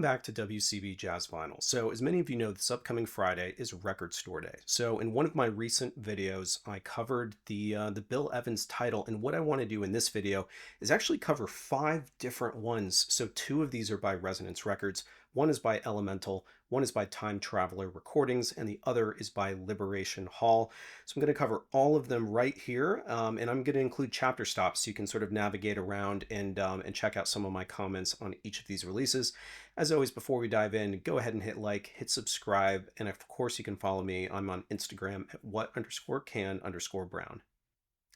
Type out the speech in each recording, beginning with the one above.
back to WCB Jazz Vinyl. So as many of you know, this upcoming Friday is Record Store Day. So in one of my recent videos, I covered the Bill Evans title, and what I want to do in this video is actually cover 5 different ones. So 2 of these are by Resonance Records, one is by Elemental, one is by Time Traveler Recordings, and the other is by Liberation Hall. So I'm going to cover all of them right here, and I'm going to include chapter stops so you can sort of navigate around and check out some of my comments on each of these releases. As always, before we dive in, go ahead and hit like, hit subscribe, and of course you can follow me. I'm on Instagram at what_can_brown.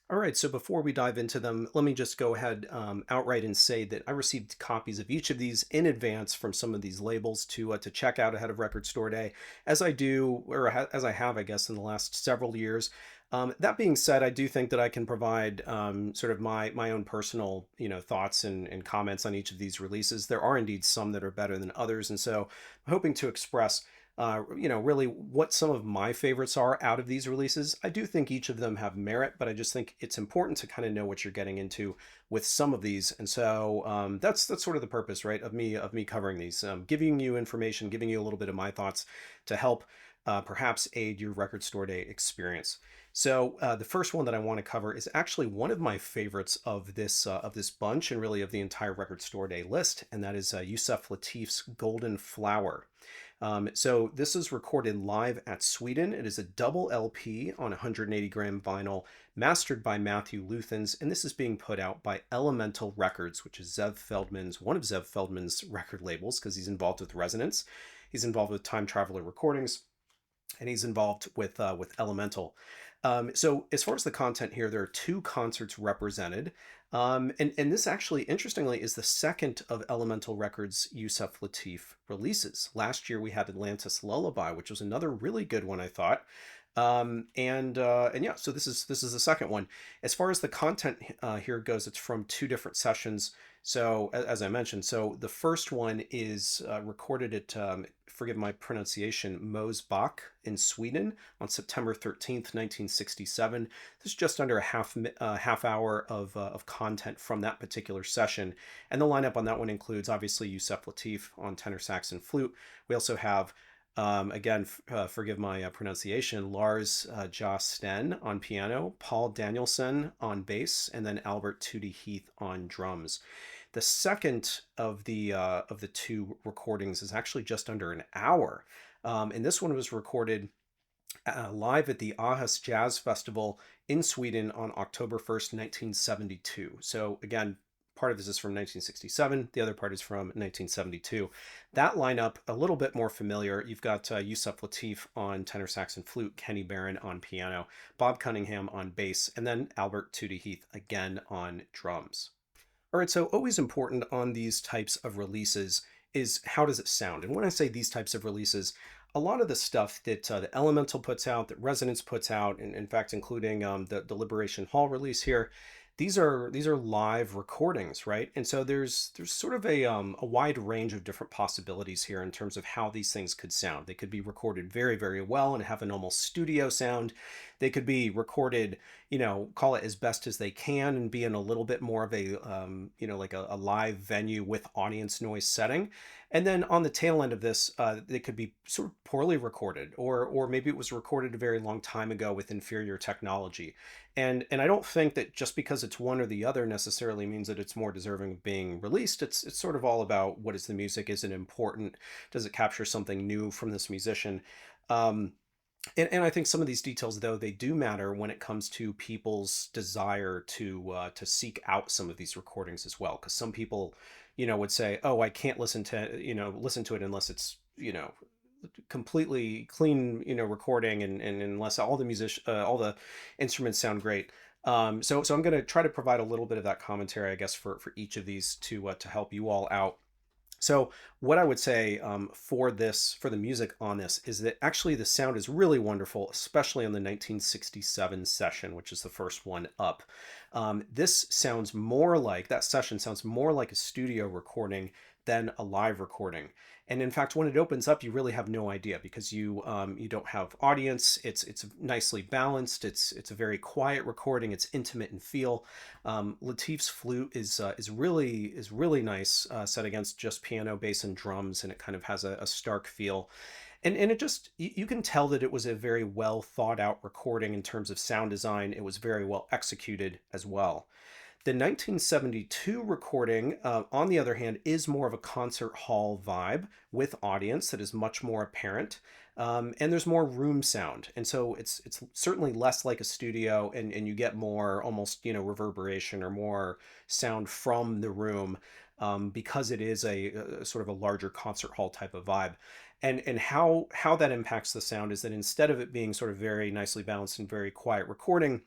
All right, so before we dive into them, let me just go ahead outright and say that I received copies of each of these in advance from some of these labels to check out ahead of Record Store Day, as I do, or as I have, I guess, in the last several years. That being said, I do think that I can provide sort of my own personal, thoughts and comments on each of these releases. There are indeed some that are better than others, and so I'm hoping to express really what some of my favorites are out of these releases. I do think each of them have merit, but I just think it's important to kind of know what you're getting into with some of these. And so that's sort of the purpose, right, of me covering these, giving you information, giving you a little bit of my thoughts to help perhaps aid your Record Store Day experience. So the first one that I want to cover is actually one of my favorites of this bunch and really of the entire Record Store Day list, and that is Yusef Lateef's Golden Flower. So this is recorded live at Sweden. It is a double LP on 180 gram vinyl, mastered by Matthew Luthans, and this is being put out by Elemental Records, which is one of Zev Feldman's record labels, because he's involved with Resonance, he's involved with Time Traveler Recordings, and he's involved with Elemental. So as far as the content here, there are 2 concerts represented. And this actually, interestingly, is the second of Elemental Records' Yusef Lateef releases. Last year we had Atlantis Lullaby, which was another really good one, I thought. And yeah, so this is the second one. As far as the content here goes, it's from 2 different sessions. So as I mentioned, so the first one is recorded at, forgive my pronunciation, Mosebach in Sweden on September 13th, 1967. This is just under a half hour of content from that particular session. And the lineup on that one includes, obviously, Yusef Lateef on tenor sax and flute. We also have again, forgive my pronunciation, Lars Josten on piano, Paul Danielson on bass, and then Albert Tootie Heath on drums. The second of the 2 recordings is actually just under an hour, and this one was recorded live at the Aarhus Jazz Festival in Sweden on October 1st, 1972. So again, part of this is from 1967. The other part is from 1972. That lineup, a little bit more familiar. You've got Yusef Lateef on tenor sax and flute, Kenny Barron on piano, Bob Cunningham on bass, and then Albert Tootie Heath again on drums. All right, so always important on these types of releases is how does it sound? And when I say these types of releases, a lot of the stuff that the Elemental puts out, that Resonance puts out, and in fact, including the Liberation Hall release here, these are live recordings, right? And so there's sort of a wide range of different possibilities here in terms of how these things could sound. They could be recorded very, very well and have an almost studio sound. They could be recorded, call it as best as they can and be in a little bit more of a, like a live venue with audience noise setting. And then on the tail end of this, they could be sort of poorly recorded, or maybe it was recorded a very long time ago with inferior technology. And I don't think that just because it's one or the other necessarily means that it's more deserving of being released. It's sort of all about what is the music? Is it important? Does it capture something new from this musician? And I think some of these details, though, they do matter when it comes to people's desire to seek out some of these recordings as well. Because some people, would say, "Oh, I can't listen to it unless it's completely clean, recording, and unless all the instruments sound great." So I'm going to try to provide a little bit of that commentary, I guess, for each of these to help you all out. So what I would say for the music on this is that actually the sound is really wonderful, especially on the 1967 session, which is the first one up. That session sounds more like a studio recording than a live recording. And in fact, when it opens up, you really have no idea because you don't have audience. It's nicely balanced. It's a very quiet recording. It's intimate in feel. Lateef's flute is really nice, set against just piano, bass, and drums, and it kind of has a stark feel. And it just you can tell that it was a very well thought out recording in terms of sound design. It was very well executed as well. The 1972 recording, on the other hand, is more of a concert hall vibe with audience that is much more apparent. And there's more room sound. And so it's certainly less like a studio, and you get more almost, reverberation or more sound from the room, because it is a sort of a larger concert hall type of vibe. And how that impacts the sound is that instead of it being sort of very nicely balanced and very quiet recording,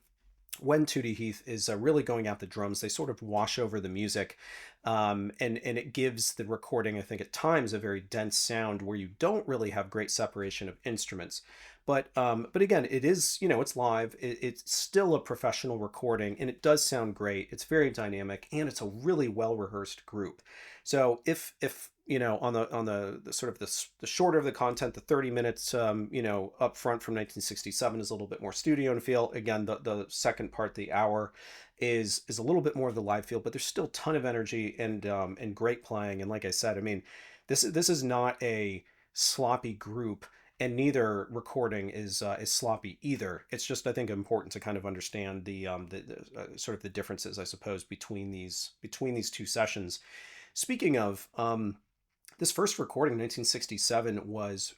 when Tootie Heath is really going at the drums, they sort of wash over the music, and it gives the recording, I think, at times a very dense sound where you don't really have great separation of instruments. But again, it is, it's live. It's still a professional recording, and it does sound great. It's very dynamic, and it's a really well rehearsed group. So if on the sort of the shorter of the content, the 30 minutes, up front from 1967 is a little bit more studio and feel. Again, the second part, the hour, is a little bit more of the live feel, but there's still a ton of energy and great playing. And like I said, I mean, this is not a sloppy group, and neither recording is sloppy either. It's just, I think, important to kind of understand the sort of the differences, I suppose, between these two sessions. Speaking of, this first recording, 1967, was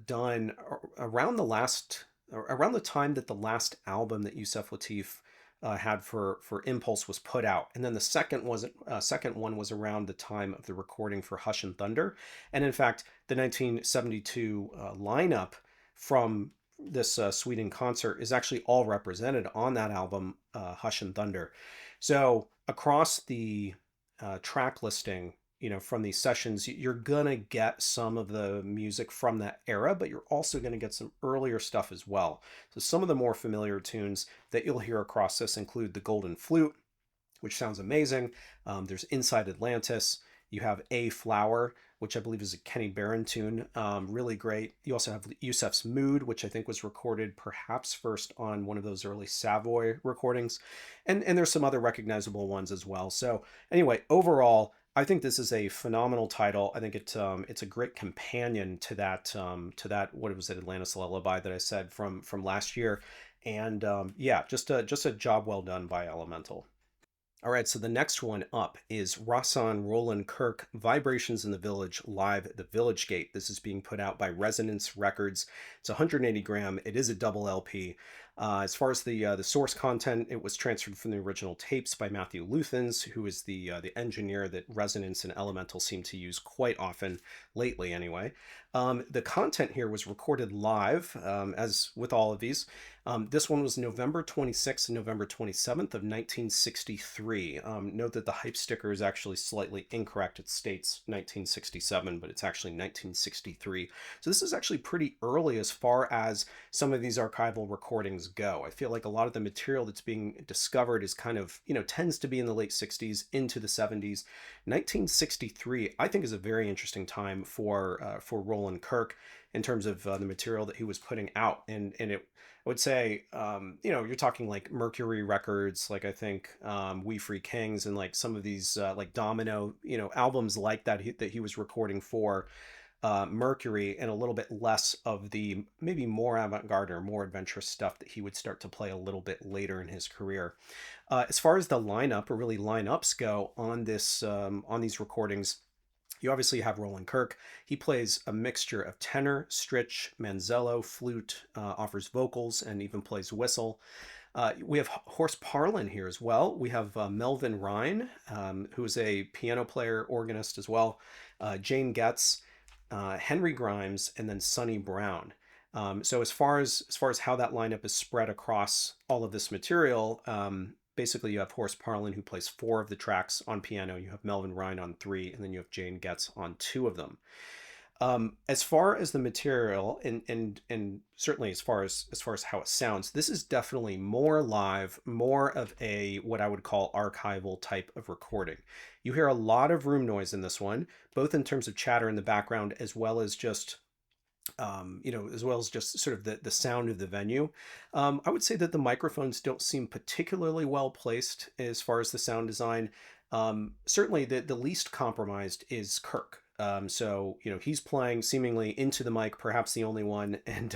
done around the time that the last album that Yusef Lateef had for Impulse was put out, and then the second one was around the time of the recording for Hush and Thunder, and in fact, the 1972 lineup from this Sweden concert is actually all represented on that album, Hush and Thunder. So across the track listing, from these sessions, you're gonna get some of the music from that era, but you're also gonna get some earlier stuff as well. So some of the more familiar tunes that you'll hear across this include the Golden Flute, which sounds amazing. There's Inside Atlantis. You have A Flower, which I believe is a Kenny Barron tune, really great. You also have Yusef's Mood, which I think was recorded perhaps first on one of those early Savoy recordings, and there's some other recognizable ones as well. So anyway, overall, I think this is a phenomenal title. I think it's a great companion to that what was it, Atlantis Lullaby that I said from last year, and yeah, just a job well done by Elemental. All right, so the next one up is Rahsaan, Roland, Kirk, Vibrations in the Village, live at the Village Gate. This is being put out by Resonance Records. It's 180 gram. It is a double LP. As far as the source content, it was transferred from the original tapes by Matthew Luthans, who is the engineer that Resonance and Elemental seem to use quite often, lately anyway. The content here was recorded live, as with all of these. This one was November 26th and November 27th of 1963. Note that the hype sticker is actually slightly incorrect. It states 1967, but it's actually 1963. So this is actually pretty early as far as some of these archival recordings go. I feel like a lot of the material that's being discovered is kind of, tends to be in the late 60s into the 70s. 1963, I think, is a very interesting time for Roland Kirk in terms of the material that he was putting out, and I would say, you're talking like Mercury Records, like I think We Free Kings, and like some of these like Domino, albums like that that he was recording for Mercury, and a little bit less of the maybe more avant-garde or more adventurous stuff that he would start to play a little bit later in his career. As far as the lineup, or really lineups, go on these recordings, you obviously have Roland Kirk. He plays a mixture of tenor, stritch, manzello, flute, offers vocals, and even plays whistle. We have Horst Parlin here as well. We have Melvin Rhine, who is a piano player, organist as well. Jane Getz, Henry Grimes, and then Sonny Brown. So as far as how that lineup is spread across all of this material, basically you have Horst Parlin, who plays 4 of the tracks on piano. You have Melvin Rhine on 3, and then you have Jane Getz on 2 of them. As far as the material and certainly as far as how it sounds, this is definitely more live, more of a what I would call archival type of recording. You hear a lot of room noise in this one, both in terms of chatter in the background as well as just as well as just sort of the sound of the venue. I would say that the microphones don't seem particularly well placed as far as the sound design. Certainly, the least compromised is Kirk. So he's playing seemingly into the mic, perhaps the only one, and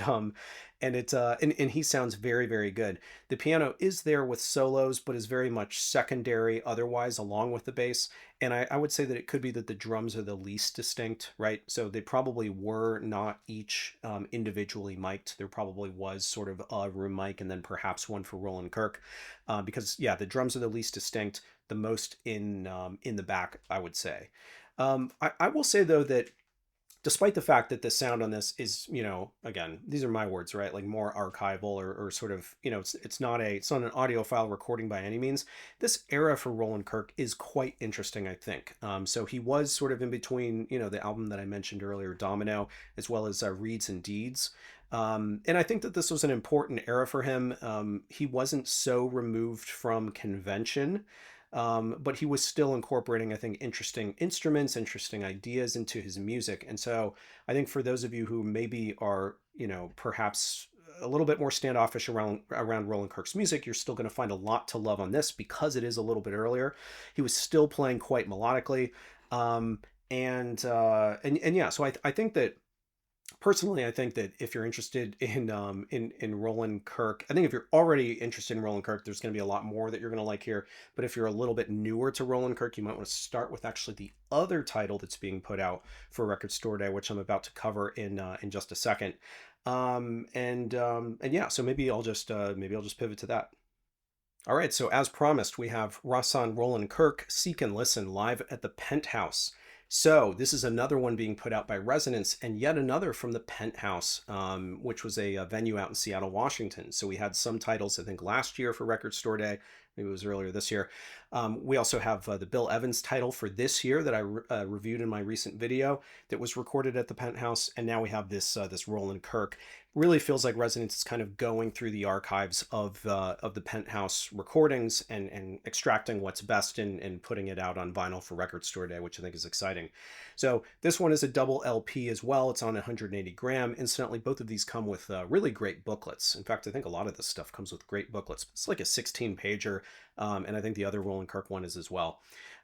he sounds very very good. The piano is there with solos, but is very much secondary otherwise, along with the bass. And I would say that it could be that the drums are the least distinct, right? So they probably were not each individually mic'd. There probably was sort of a room mic and then perhaps one for Roland Kirk, because yeah, the drums are the least distinct, the most in the back, I would say. I will say though that despite the fact that the sound on this is, again, these are my words, right? Like more archival or sort of, it's not an audiophile recording by any means. This era for Roland Kirk is quite interesting, I think. So he was sort of in between, the album that I mentioned earlier, Domino, as well as Reeds and Deeds. And I think that this was an important era for him. He wasn't so removed from convention, but he was still incorporating, I think, interesting instruments, interesting ideas into his music. And so I think for those of you who maybe are, perhaps a little bit more standoffish around Roland Kirk's music, you're still going to find a lot to love on this because it is a little bit earlier. He was still playing quite melodically. And yeah, so I think that personally, I think that if you're interested in Roland Kirk, I think if you're already interested in Roland Kirk, there's going to be a lot more that you're going to like here. But if you're a little bit newer to Roland Kirk, you might want to start with actually the other title that's being put out for Record Store Day, which I'm about to cover in just a second. And yeah, so maybe I'll just pivot to that. All right, so as promised, we have Rahsaan Roland Kirk, Seek and Listen live at the Penthouse. So this is another one being put out by Resonance, and yet another from the Penthouse, which was a venue out in Seattle, Washington. So we had some titles, I think, last year for Record Store Day. Maybe it was earlier this year. We also have the Bill Evans title for this year that I reviewed in my recent video that was recorded at the Penthouse, and now we have this Roland Kirk. Really feels like Resonance is kind of going through the archives of the Penthouse recordings and extracting what's best and putting it out on vinyl for Record Store Day, which I think is exciting. So this one is a double LP as well. It's on 180 gram. Incidentally, both of these come with really great booklets. In fact, I think a lot of this stuff comes with great booklets. It's like a 16 pager, and I think the other Roland Kirk one is as well.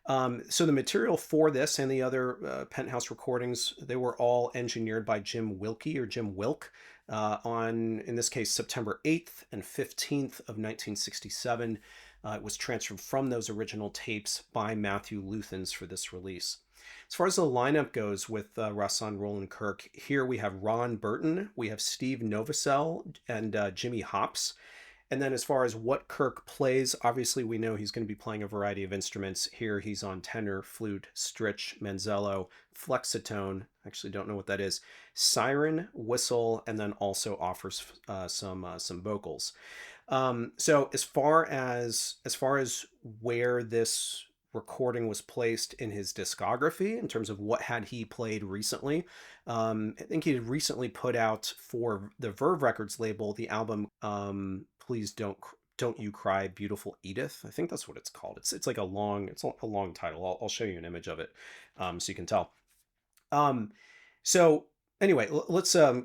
So the material for this and the other Penthouse recordings, they were all engineered by Jim Wilkie or Jim Wilk on, in this case, September 8th and 15th of 1967. It was transferred from those original tapes by Matthew Luthans for this release. As far as the lineup goes with Rahsaan Roland Kirk, here we have Ron Burton, we have Steve Novosel, and Jimmy Hops. And then as far as what Kirk plays, obviously we know he's going to be playing a variety of instruments. Here he's on tenor, flute, stritch, manzello, flexitone, actually don't know what that is, siren, whistle, and then also offers some vocals. So as far as where this recording was placed in his discography in terms of what had he played recently, I think he had recently put out for the Verve Records label the album Please Don't You Cry Beautiful Edith. I think that's what it's called. It's like a long title. I'll show you an image of it so you can tell. So anyway, let's a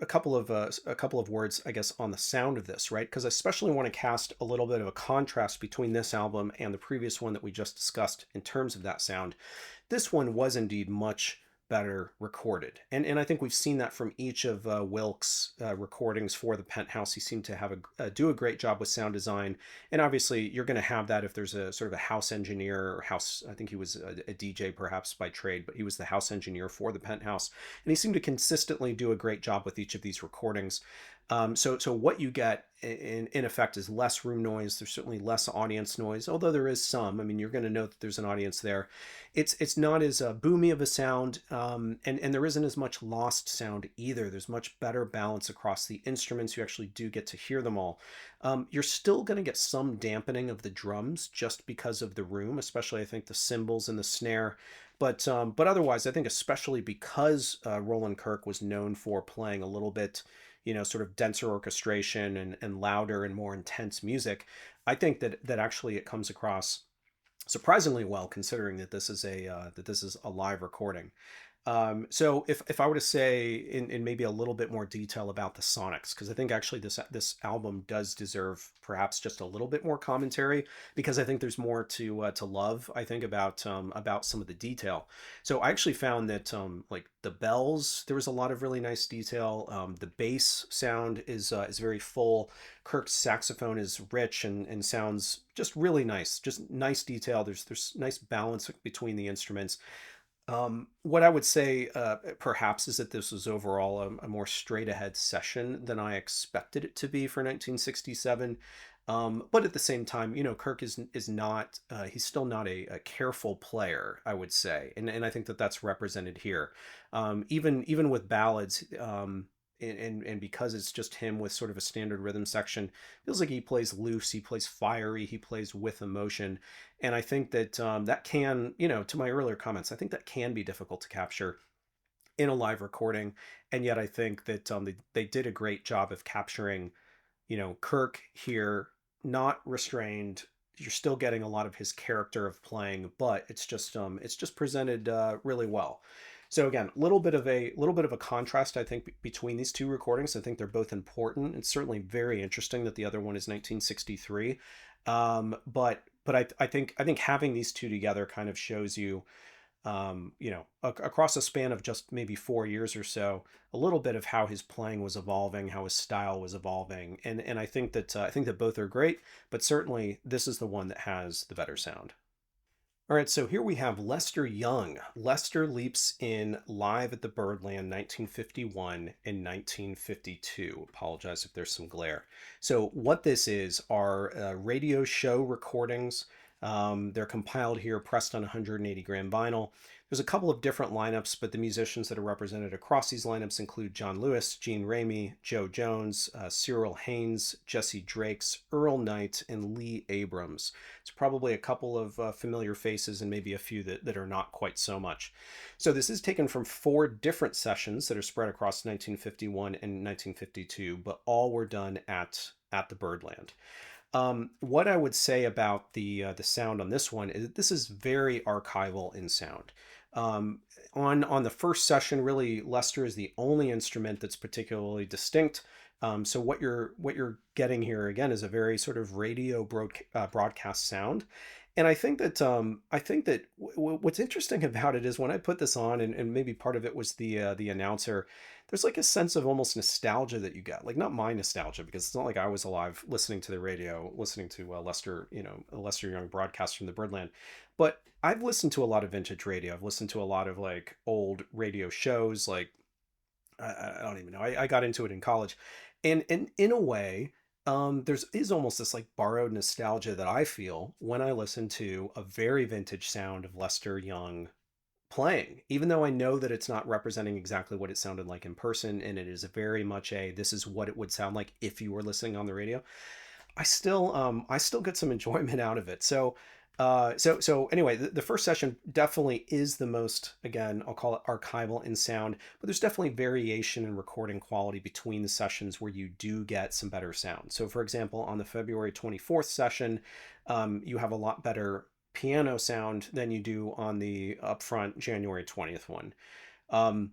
couple of words, I guess, on the sound of this, right? Because I especially want to cast a little bit of a contrast between this album and the previous one that we just discussed in terms of that sound. This one was indeed much better recorded, and I think we've seen that from each of Wilk's recordings for the Penthouse. He seemed to have do a great job with sound design, and obviously you're going to have that if there's a sort of a house engineer or house. I think he was a DJ perhaps by trade, but he was the house engineer for the Penthouse, and he seemed to consistently do a great job with each of these recordings. So what you get in effect is less room noise. There's certainly less audience noise, although there is some. I mean, you're going to know that there's an audience there. It's not as boomy of a sound, and there isn't as much lost sound either. There's much better balance across the instruments. You actually do get to hear them all. You're still going to get some dampening of the drums just because of the room, especially I think the cymbals and the snare. but otherwise, I think especially because Roland Kirk was known for playing a little bit, sort of denser orchestration and louder and more intense music, I think that actually it comes across surprisingly well, considering that this is a live recording. So if I were to say in maybe a little bit more detail about the Sonics, because I think actually this album does deserve perhaps just a little bit more commentary, because I think there's more to love. I think about some of the detail. So I actually found that like the bells, there was a lot of really nice detail. The bass sound is very full. Kirk's saxophone is rich and sounds just really nice. Just nice detail. There's nice balance between the instruments. What I would say, perhaps, is that this was overall a more straight ahead session than I expected it to be for 1967. But at the same time, Kirk is not he's still not a careful player, I would say, and I think that that's represented here. Even with ballads, and because it's just him with sort of a standard rhythm section, feels like he plays loose, he plays fiery, he plays with emotion, and I think that that can, to my earlier comments, I think that can be difficult to capture in a live recording, and yet I think that they did a great job of capturing, Kirk here, not restrained. You're still getting a lot of his character of playing, but it's just presented really well. So again, little bit of a contrast, I think, between these two recordings. I think they're both important. It's certainly very interesting that the other one is 1963, but I think having these two together kind of shows you, across a span of just maybe 4 years or so, a little bit of how his playing was evolving, how his style was evolving, and I think that both are great, but certainly this is the one that has the better sound. All right, so here we have Lester Young. Lester leaps in live at the Birdland 1951 and 1952. Apologize if there's some glare. So what this is are radio show recordings. They're compiled here, pressed on 180 gram vinyl. There's a couple of different lineups, but the musicians that are represented across these lineups include John Lewis, Gene Ramey, Joe Jones, Cyril Haynes, Jesse Drakes, Earl Knight, and Lee Abrams. It's probably a couple of familiar faces and maybe a few that are not quite so much. So this is taken from 4 different sessions that are spread across 1951 and 1952, but all were done at the Birdland. What I would say about the sound on this one is that this is very archival in sound. Um, on the first session, really, Lester is the only instrument that's particularly distinct. So what you're getting here again is a very sort of radio broadcast sound. And I think that what's interesting about it is when I put this on, and maybe part of it was the announcer. There's like a sense of almost nostalgia that you get, like not my nostalgia, because it's not like I was alive listening to the radio, listening to Lester, Lester Young broadcast from the Birdland, but I've listened to a lot of vintage radio. I've listened to a lot of like old radio shows, like I don't even know. I got into it in college, and in a way, there's is almost this like borrowed nostalgia that I feel when I listen to a very vintage sound of Lester Young playing, even though I know that it's not representing exactly what it sounded like in person, and it is a very much a this is what it would sound like if you were listening on the radio. I still get some enjoyment out of it. So anyway, the first session definitely is the most, again, I'll call it archival in sound, but there's definitely variation in recording quality between the sessions where you do get some better sound. So for example, on the February 24th session, you have a lot better piano sound than you do on the upfront January 20th one. Um,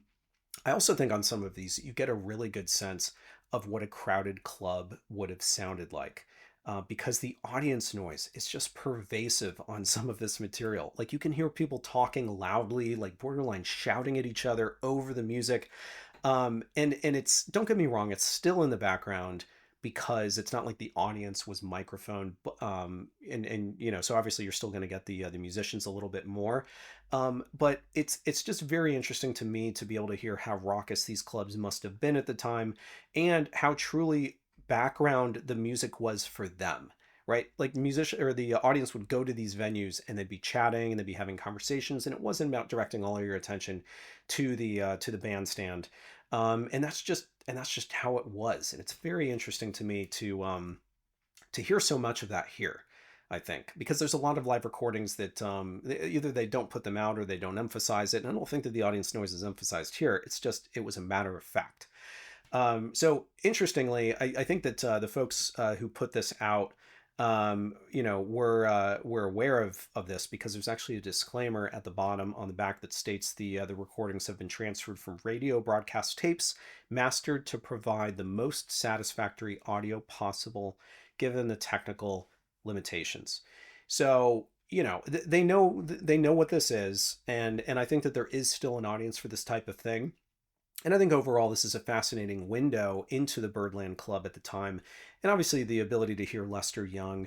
I also think on some of these, you get a really good sense of what a crowded club would have sounded like. Because the audience noise is just pervasive on some of this material. Like you can hear people talking loudly, like borderline shouting at each other over the music. And it's, don't get me wrong, it's still in the background because it's not like the audience was microphone, and so obviously you're still going to get the musicians a little bit more, but it's just very interesting to me to be able to hear how raucous these clubs must have been at the time, and how truly background the music was for them, right? Like musician or the audience would go to these venues and they'd be chatting and they'd be having conversations, and it wasn't about directing all of your attention to the bandstand. And that's just how it was, and it's very interesting to me to hear so much of that here. I think, because there's a lot of live recordings that either they don't put them out or they don't emphasize it. And I don't think that the audience noise is emphasized here. It's just, it was a matter of fact. So interestingly, I think that the folks who put this out, were aware of this because there's actually a disclaimer at the bottom on the back that states the recordings have been transferred from radio broadcast tapes, mastered to provide the most satisfactory audio possible, given the technical limitations. So they know what this is, and I think that there is still an audience for this type of thing. And I think overall, this is a fascinating window into the Birdland Club at the time. And obviously, the ability to hear Lester Young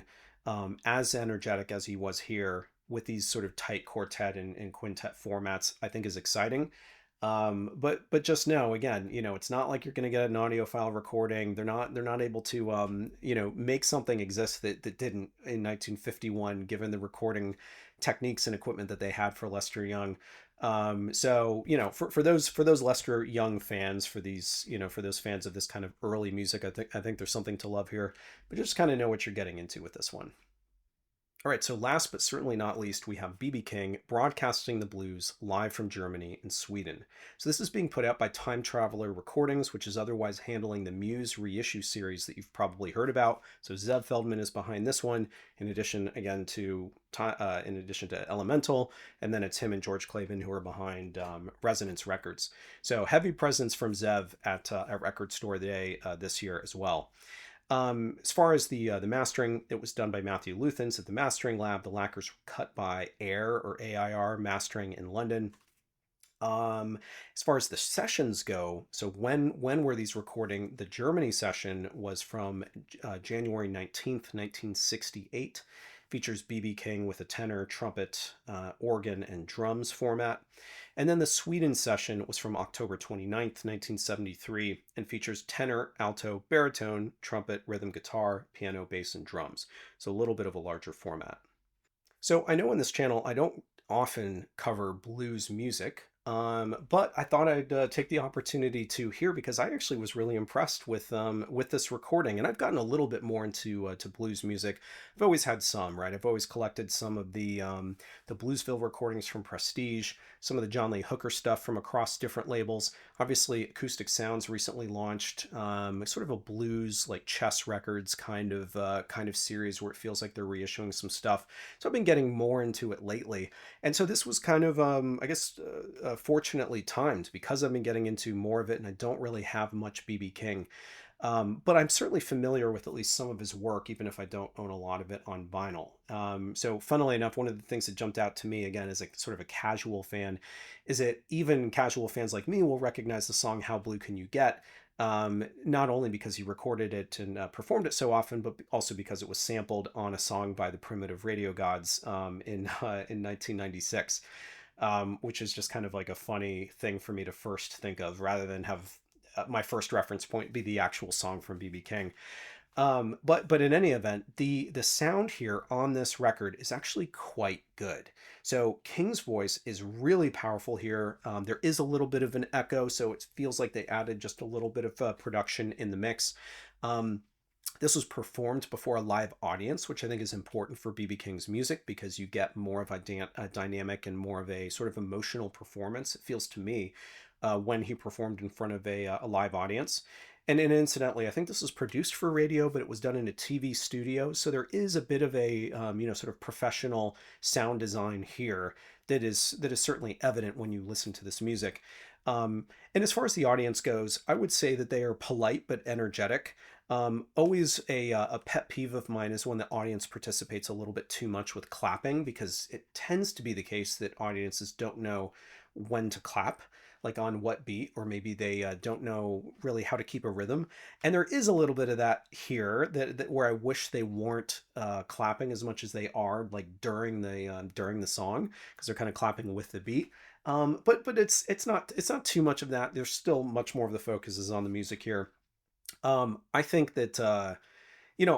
as energetic as he was here with these sort of tight quartet and quintet formats, I think is exciting. But just know, again, it's not like you're going to get an audiophile recording. They're not able to make something exist that didn't in 1951, given the recording techniques and equipment that they had for Lester Young. So for those Lester Young fans, for these for those fans of this kind of early music, I think there's something to love here. But just kind of know what you're getting into with this one. All right, so last but certainly not least, we have B.B. King broadcasting the blues live from Germany and Sweden. So this is being put out by Time Traveler Recordings, which is otherwise handling the Muse reissue series that you've probably heard about. So Zev Feldman is behind this one, in addition to Elemental, and then it's him and George Clavin who are behind Resonance Records. So heavy presence from Zev at Record Store Day this year as well. As far as the mastering, it was done by Matthew Luthans at the Mastering Lab. The lacquers were cut by AIR or AIR Mastering in London. As far as the sessions go, so when were these recording? The Germany session was from January 19th, 1968. Features B.B. King with a tenor, trumpet, organ, and drums format. And then the Sweden session was from October 29th, 1973, and features tenor, alto, baritone, trumpet, rhythm guitar, piano, bass, and drums. So a little bit of a larger format. So I know on this channel I don't often cover blues music, but I thought I'd take the opportunity to here because I actually was really impressed with this recording, and I've gotten a little bit more into to blues music. I've always had some, right? I've always collected some of the Bluesville recordings from Prestige, some of the John Lee Hooker stuff from across different labels. Obviously, Acoustic Sounds recently launched sort of a blues like Chess Records kind of series where it feels like they're reissuing some stuff. So I've been getting more into it lately, and so this was kind of I guess fortunately timed because I've been getting into more of it, and I don't really have much B.B. King. But I'm certainly familiar with at least some of his work, even if I don't own a lot of it on vinyl. So funnily enough, one of the things that jumped out to me, again, as a sort of a casual fan, is that even casual fans like me will recognize the song How Blue Can You Get? Not only because he recorded it and performed it so often, but also because it was sampled on a song by the Primitive Radio Gods in 1996. Which is just kind of like a funny thing for me to first think of rather than have my first reference point be the actual song from B.B. King. But in any event, the sound here on this record is actually quite good. So King's voice is really powerful here. There is a little bit of an echo, so it feels like they added just a little bit of production in the mix. This was performed before a live audience, which I think is important for B.B. King's music because you get more of a dynamic and more of a sort of emotional performance, it feels to me, when he performed in front of a live audience. And incidentally, I think this was produced for radio, but it was done in a TV studio. So there is a bit of a sort of professional sound design here that is certainly evident when you listen to this music. And as far as the audience goes, I would say that they are polite but energetic. Always a pet peeve of mine is when the audience participates a little bit too much with clapping, because it tends to be the case that audiences don't know when to clap, like on what beat, or maybe they don't know really how to keep a rhythm. And there is a little bit of that here that where I wish they weren't clapping as much as they are, like during the song, because they're kind of clapping with the beat. But it's not too much of that. There's still much more of the focus is on the music here. I think that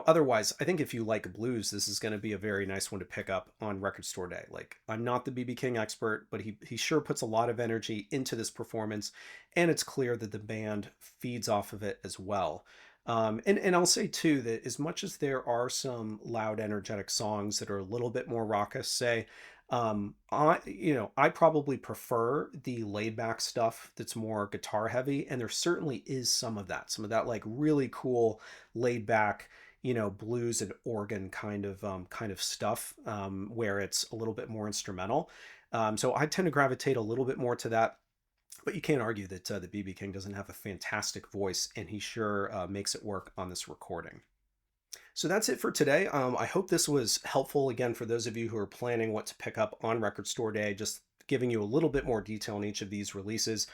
otherwise, I think if you like blues, this is going to be a very nice one to pick up on Record Store Day. Like, I'm not the B.B. King expert, but he sure puts a lot of energy into this performance, and it's clear that the band feeds off of it as well. And I'll say too that as much as there are some loud, energetic songs that are a little bit more raucous, say, I probably prefer the laid back stuff that's more guitar heavy, and there certainly is some of that like really cool laid back, blues and organ kind of stuff, where it's a little bit more instrumental. So I tend to gravitate a little bit more to that. But you can't argue that the BB King doesn't have a fantastic voice, and he sure makes it work on this recording. So that's it for today. I hope this was helpful again for those of you who are planning what to pick up on Record Store Day, just giving you a little bit more detail on each of these releases.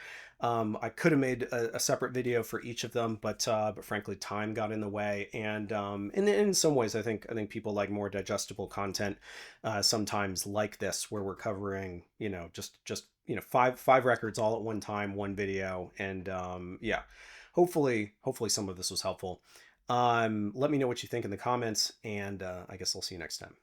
I could have made a separate video for each of them, but frankly, time got in the way. And in some ways, I think people like more digestible content, sometimes like this, where we're covering, just five records all at one time, one video, and yeah, hopefully some of this was helpful. Let me know what you think in the comments, and I guess I'll see you next time.